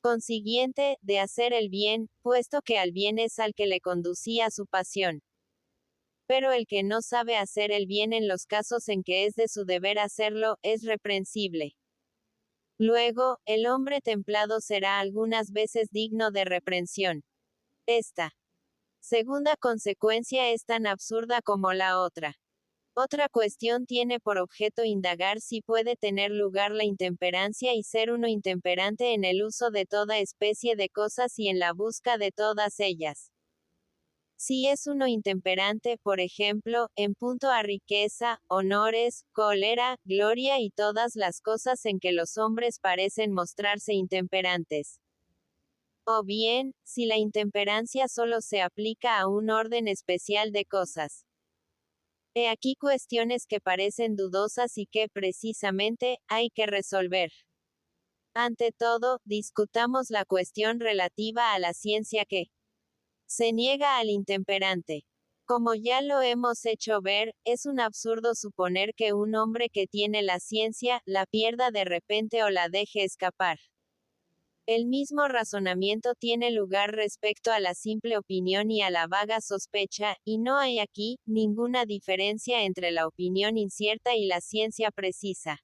consiguiente, de hacer el bien, puesto que al bien es al que le conducía su pasión. Pero el que no sabe hacer el bien en los casos en que es de su deber hacerlo, es reprensible. Luego, el hombre templado será algunas veces digno de reprensión. Esta segunda consecuencia es tan absurda como la otra. Otra cuestión tiene por objeto indagar si puede tener lugar la intemperancia y ser uno intemperante en el uso de toda especie de cosas y en la busca de todas ellas. Si es uno intemperante, por ejemplo, en punto a riqueza, honores, cólera, gloria y todas las cosas en que los hombres parecen mostrarse intemperantes. O bien, si la intemperancia solo se aplica a un orden especial de cosas. He aquí cuestiones que parecen dudosas y que, precisamente, hay que resolver. Ante todo, discutamos la cuestión relativa a la ciencia que se niega al intemperante. Como ya lo hemos hecho ver, es un absurdo suponer que un hombre que tiene la ciencia, la pierda de repente o la deje escapar. El mismo razonamiento tiene lugar respecto a la simple opinión y a la vaga sospecha, y no hay aquí ninguna diferencia entre la opinión incierta y la ciencia precisa.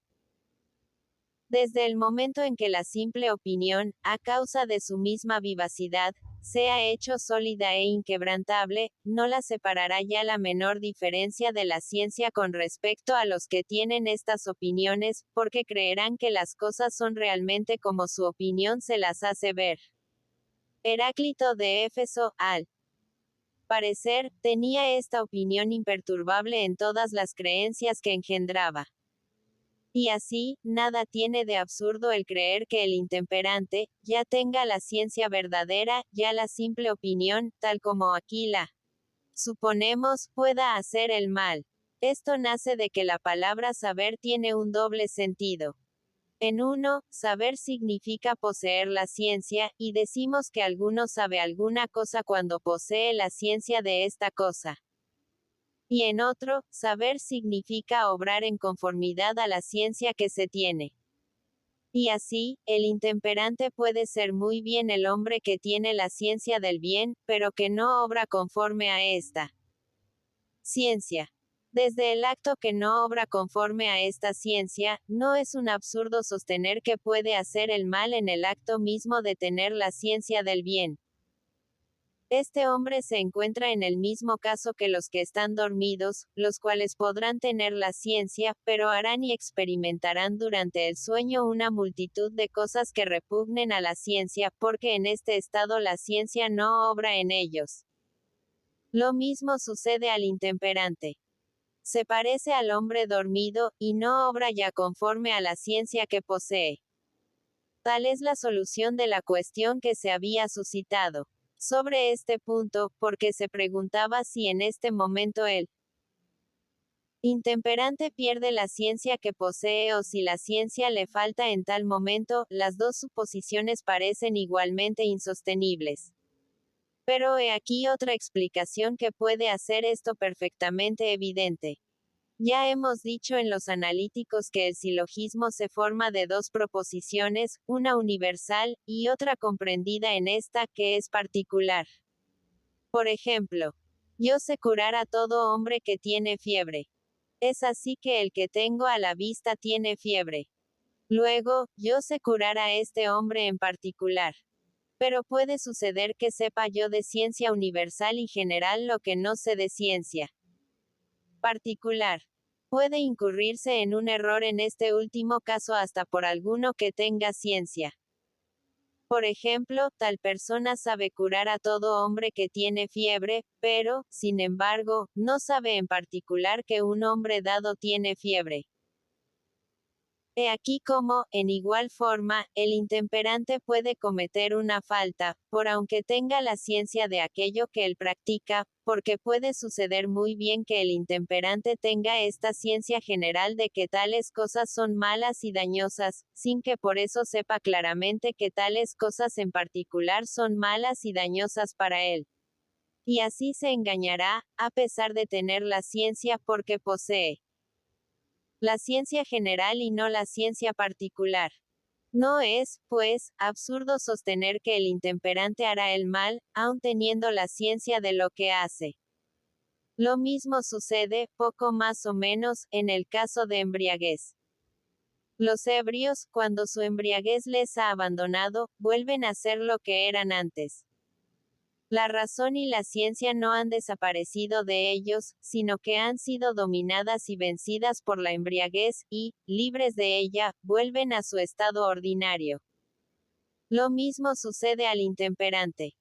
Desde el momento en que la simple opinión, a causa de su misma vivacidad, se ha hecho sólida e inquebrantable, no la separará ya la menor diferencia de la ciencia con respecto a los que tienen estas opiniones, porque creerán que las cosas son realmente como su opinión se las hace ver. Heráclito de Éfeso, al parecer, tenía esta opinión imperturbable en todas las creencias que engendraba. Y así, nada tiene de absurdo el creer que el intemperante, ya tenga la ciencia verdadera, ya la simple opinión, tal como aquí la suponemos, pueda hacer el mal. Esto nace de que la palabra saber tiene un doble sentido. En uno, saber significa poseer la ciencia, y decimos que alguno sabe alguna cosa cuando posee la ciencia de esta cosa. Y en otro, saber significa obrar en conformidad a la ciencia que se tiene. Y así, el intemperante puede ser muy bien el hombre que tiene la ciencia del bien, pero que no obra conforme a esta ciencia. Desde el acto que no obra conforme a esta ciencia, no es un absurdo sostener que puede hacer el mal en el acto mismo de tener la ciencia del bien. Este hombre se encuentra en el mismo caso que los que están dormidos, los cuales podrán tener la ciencia, pero harán y experimentarán durante el sueño una multitud de cosas que repugnen a la ciencia, porque en este estado la ciencia no obra en ellos. Lo mismo sucede al intemperante. Se parece al hombre dormido, y no obra ya conforme a la ciencia que posee. Tal es la solución de la cuestión que se había suscitado sobre este punto, porque se preguntaba si en este momento el intemperante pierde la ciencia que posee o si la ciencia le falta en tal momento. Las dos suposiciones parecen igualmente insostenibles. Pero he aquí otra explicación que puede hacer esto perfectamente evidente. Ya hemos dicho en los analíticos que el silogismo se forma de dos proposiciones, una universal, y otra comprendida en esta, que es particular. Por ejemplo, yo sé curar a todo hombre que tiene fiebre. Es así que el que tengo a la vista tiene fiebre. Luego, yo sé curar a este hombre en particular. Pero puede suceder que sepa yo de ciencia universal y general lo que no sé de ciencia particular. Puede incurrirse en un error en este último caso hasta por alguno que tenga ciencia. Por ejemplo, tal persona sabe curar a todo hombre que tiene fiebre, pero, sin embargo, no sabe en particular que un hombre dado tiene fiebre. He aquí cómo, en igual forma, el intemperante puede cometer una falta, por aunque tenga la ciencia de aquello que él practica, porque puede suceder muy bien que el intemperante tenga esta ciencia general de que tales cosas son malas y dañosas, sin que por eso sepa claramente que tales cosas en particular son malas y dañosas para él. Y así se engañará, a pesar de tener la ciencia, porque posee la ciencia general y no la ciencia particular. No es, pues, absurdo sostener que el intemperante hará el mal, aun teniendo la ciencia de lo que hace. Lo mismo sucede, poco más o menos, en el caso de embriaguez. Los ebrios, cuando su embriaguez les ha abandonado, vuelven a ser lo que eran antes. La razón y la ciencia no han desaparecido de ellos, sino que han sido dominadas y vencidas por la embriaguez, y, libres de ella, vuelven a su estado ordinario. Lo mismo sucede al intemperante.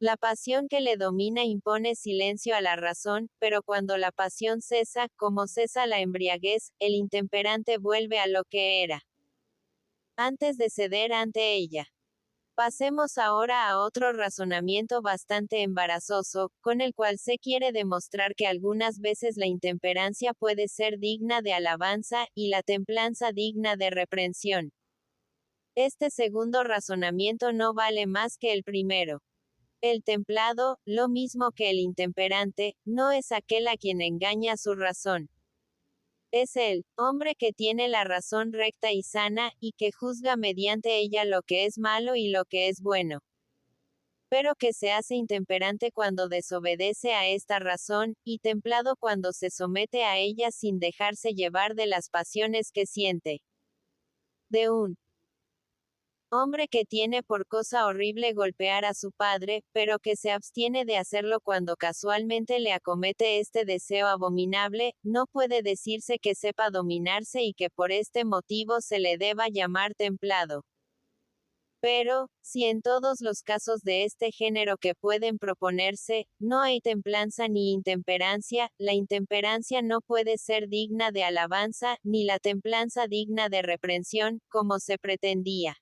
La pasión que le domina impone silencio a la razón, pero cuando la pasión cesa, como cesa la embriaguez, el intemperante vuelve a lo que era antes de ceder ante ella. Pasemos ahora a otro razonamiento bastante embarazoso, con el cual se quiere demostrar que algunas veces la intemperancia puede ser digna de alabanza, y la templanza digna de reprensión. Este segundo razonamiento no vale más que el primero. El templado, lo mismo que el intemperante, no es aquel a quien engaña su razón. Es el hombre que tiene la razón recta y sana, y que juzga mediante ella lo que es malo y lo que es bueno. Pero que se hace intemperante cuando desobedece a esta razón, y templado cuando se somete a ella sin dejarse llevar de las pasiones que siente. De un hombre que tiene por cosa horrible golpear a su padre, pero que se abstiene de hacerlo cuando casualmente le acomete este deseo abominable, no puede decirse que sepa dominarse y que por este motivo se le deba llamar templado. Pero, si en todos los casos de este género que pueden proponerse, no hay templanza ni intemperancia, la intemperancia no puede ser digna de alabanza, ni la templanza digna de reprensión, como se pretendía.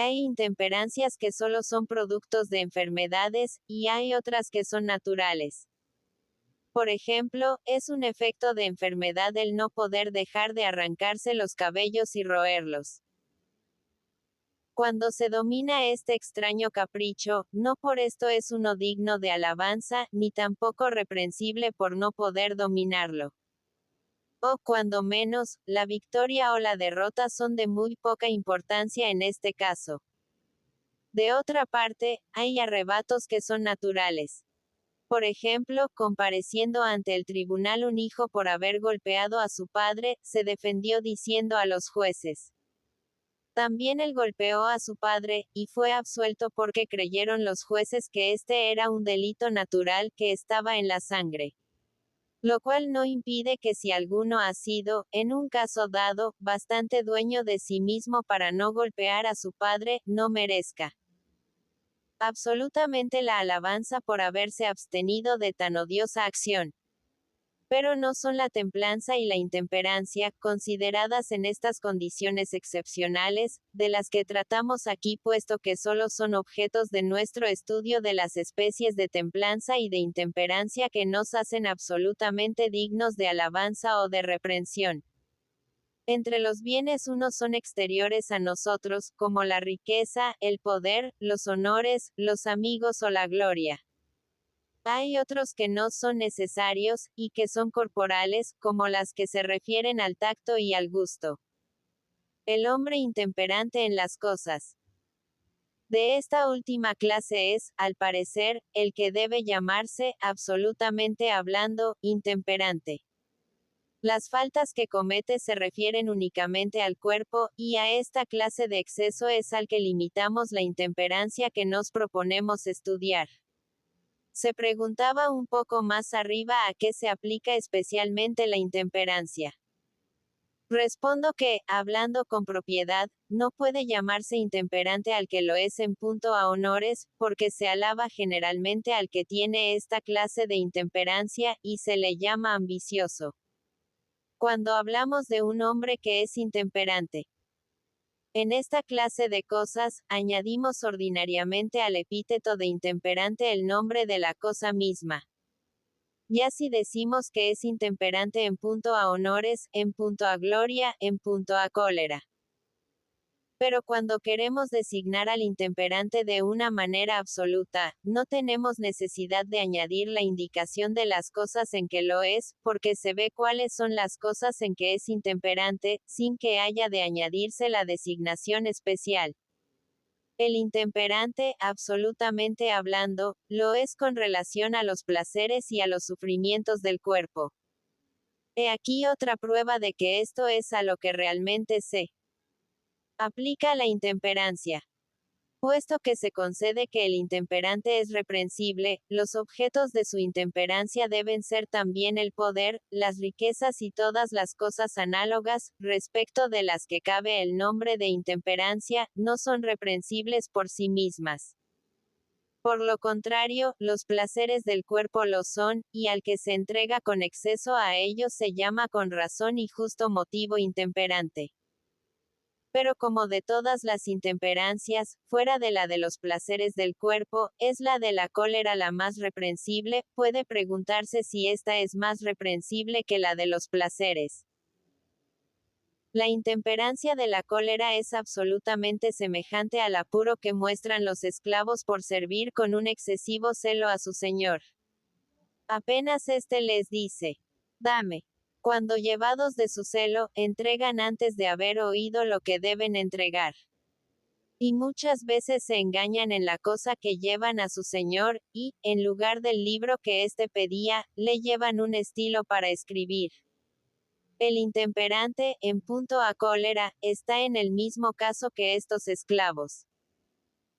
Hay intemperancias que solo son productos de enfermedades, y hay otras que son naturales. Por ejemplo, es un efecto de enfermedad el no poder dejar de arrancarse los cabellos y roerlos. Cuando se domina este extraño capricho, no por esto es uno digno de alabanza, ni tampoco reprensible por no poder dominarlo. O, cuando menos, la victoria o la derrota son de muy poca importancia en este caso. De otra parte, hay arrebatos que son naturales. Por ejemplo, compareciendo ante el tribunal un hijo por haber golpeado a su padre, se defendió diciendo a los jueces: también él golpeó a su padre, y fue absuelto porque creyeron los jueces que este era un delito natural que estaba en la sangre. Lo cual no impide que si alguno ha sido, en un caso dado, bastante dueño de sí mismo para no golpear a su padre, no merezca absolutamente la alabanza por haberse abstenido de tan odiosa acción. Pero no son la templanza y la intemperancia, consideradas en estas condiciones excepcionales, de las que tratamos aquí, puesto que solo son objetos de nuestro estudio de las especies de templanza y de intemperancia que nos hacen absolutamente dignos de alabanza o de reprensión. Entre los bienes unos son exteriores a nosotros, como la riqueza, el poder, los honores, los amigos o la gloria. Hay otros que no son necesarios, y que son corporales, como las que se refieren al tacto y al gusto. El hombre intemperante en las cosas. De esta última clase es, al parecer, el que debe llamarse, absolutamente hablando, intemperante. Las faltas que comete se refieren únicamente al cuerpo, y a esta clase de exceso es al que limitamos la intemperancia que nos proponemos estudiar. Se preguntaba un poco más arriba a qué se aplica especialmente la intemperancia. Respondo que, hablando con propiedad, no puede llamarse intemperante al que lo es en punto a honores, porque se alaba generalmente al que tiene esta clase de intemperancia, y se le llama ambicioso. Cuando hablamos de un hombre que es intemperante, en esta clase de cosas, añadimos ordinariamente al epíteto de intemperante el nombre de la cosa misma. Ya si decimos que es intemperante en punto a honores, en punto a gloria, en punto a cólera. Pero cuando queremos designar al intemperante de una manera absoluta, no tenemos necesidad de añadir la indicación de las cosas en que lo es, porque se ve cuáles son las cosas en que es intemperante, sin que haya de añadirse la designación especial. El intemperante, absolutamente hablando, lo es con relación a los placeres y a los sufrimientos del cuerpo. He aquí otra prueba de que esto es a lo que realmente se aplica la intemperancia. Puesto que se concede que el intemperante es reprensible, los objetos de su intemperancia deben ser también el poder, las riquezas y todas las cosas análogas, respecto de las que cabe el nombre de intemperancia, no son reprensibles por sí mismas. Por lo contrario, los placeres del cuerpo lo son, y al que se entrega con exceso a ellos se llama con razón y justo motivo intemperante. Pero como de todas las intemperancias, fuera de la de los placeres del cuerpo, es la de la cólera la más reprensible, puede preguntarse si esta es más reprensible que la de los placeres. La intemperancia de la cólera es absolutamente semejante al apuro que muestran los esclavos por servir con un excesivo celo a su señor. Apenas éste les dice, dame. Cuando llevados de su celo, entregan antes de haber oído lo que deben entregar. Y muchas veces se engañan en la cosa que llevan a su señor, y, en lugar del libro que éste pedía, le llevan un estilo para escribir. El intemperante, en punto a cólera, está en el mismo caso que estos esclavos.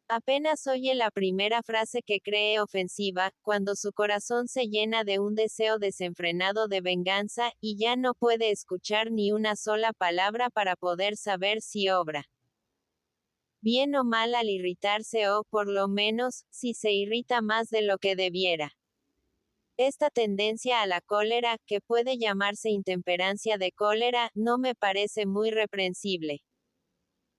Apenas oye la primera frase que cree ofensiva, cuando su corazón se llena de un deseo desenfrenado de venganza, y ya no puede escuchar ni una sola palabra para poder saber si obra bien o mal al irritarse o, por lo menos, si se irrita más de lo que debiera. Esta tendencia a la cólera, que puede llamarse intemperancia de cólera, no me parece muy reprensible.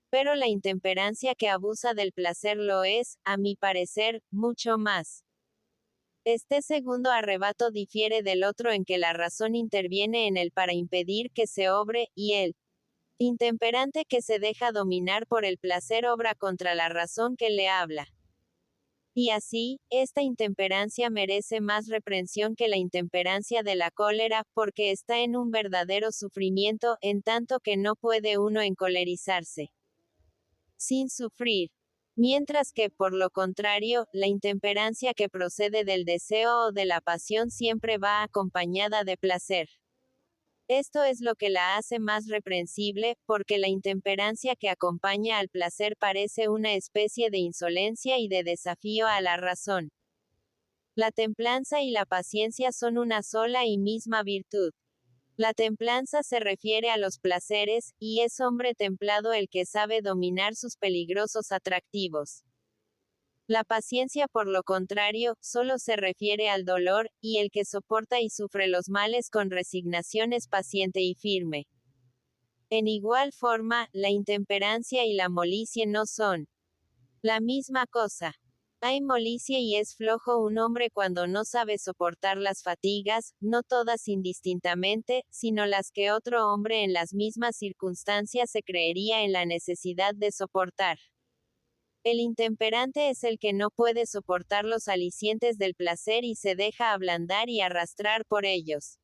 Pero la intemperancia que abusa del placer lo es, a mi parecer, mucho más. Este segundo arrebato difiere del otro en que la razón interviene en él para impedir que se obre, y el intemperante que se deja dominar por el placer obra contra la razón que le habla. Y así, esta intemperancia merece más reprensión que la intemperancia de la cólera, porque está en un verdadero sufrimiento, en tanto que no puede uno encolerizarse sin sufrir. Mientras que, por lo contrario, la intemperancia que procede del deseo o de la pasión siempre va acompañada de placer. Esto es lo que la hace más reprensible, porque la intemperancia que acompaña al placer parece una especie de insolencia y de desafío a la razón. La templanza y la paciencia son una sola y misma virtud. La templanza se refiere a los placeres, y es hombre templado el que sabe dominar sus peligrosos atractivos. La paciencia, por lo contrario, solo se refiere al dolor, y el que soporta y sufre los males con resignación es paciente y firme. En igual forma, la intemperancia y la molicie no son la misma cosa. Hay molicie y es flojo un hombre cuando no sabe soportar las fatigas, no todas indistintamente, sino las que otro hombre en las mismas circunstancias se creería en la necesidad de soportar. El intemperante es el que no puede soportar los alicientes del placer y se deja ablandar y arrastrar por ellos.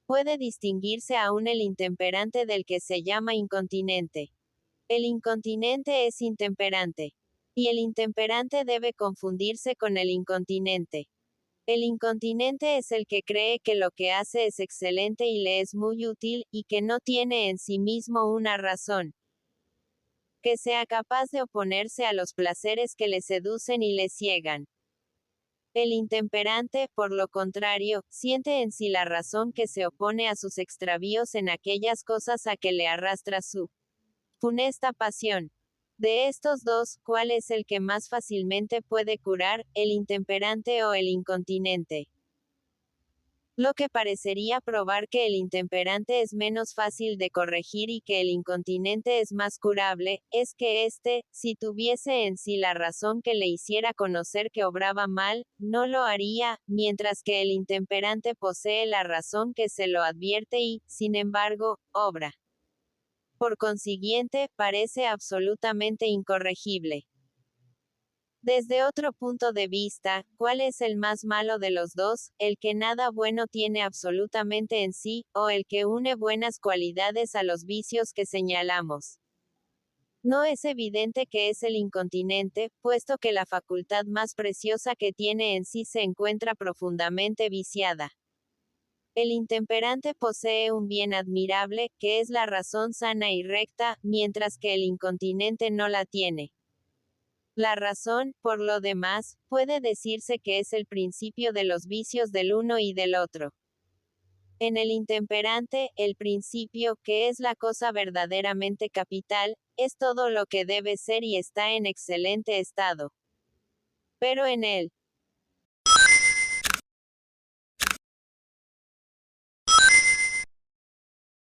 Puede distinguirse aún el intemperante del que se llama incontinente. El incontinente es intemperante. Y el intemperante debe confundirse con el incontinente. El incontinente es el que cree que lo que hace es excelente y le es muy útil, y que no tiene en sí mismo una razón que sea capaz de oponerse a los placeres que le seducen y le ciegan. El intemperante, por lo contrario, siente en sí la razón que se opone a sus extravíos en aquellas cosas a que le arrastra su funesta pasión. De estos dos, ¿cuál es el que más fácilmente puede curar, el intemperante o el incontinente? Lo que parecería probar que el intemperante es menos fácil de corregir y que el incontinente es más curable, es que éste, si tuviese en sí la razón que le hiciera conocer que obraba mal, no lo haría, mientras que el intemperante posee la razón que se lo advierte y, sin embargo, obra. Por consiguiente, parece absolutamente incorregible. Desde otro punto de vista, ¿cuál es el más malo de los dos, el que nada bueno tiene absolutamente en sí, o el que une buenas cualidades a los vicios que señalamos? No es evidente que es el incontinente, puesto que la facultad más preciosa que tiene en sí se encuentra profundamente viciada. El intemperante posee un bien admirable, que es la razón sana y recta, mientras que el incontinente no la tiene. La razón, por lo demás, puede decirse que es el principio de los vicios del uno y del otro. En el intemperante, el principio, que es la cosa verdaderamente capital, es todo lo que debe ser y está en excelente estado. Pero en el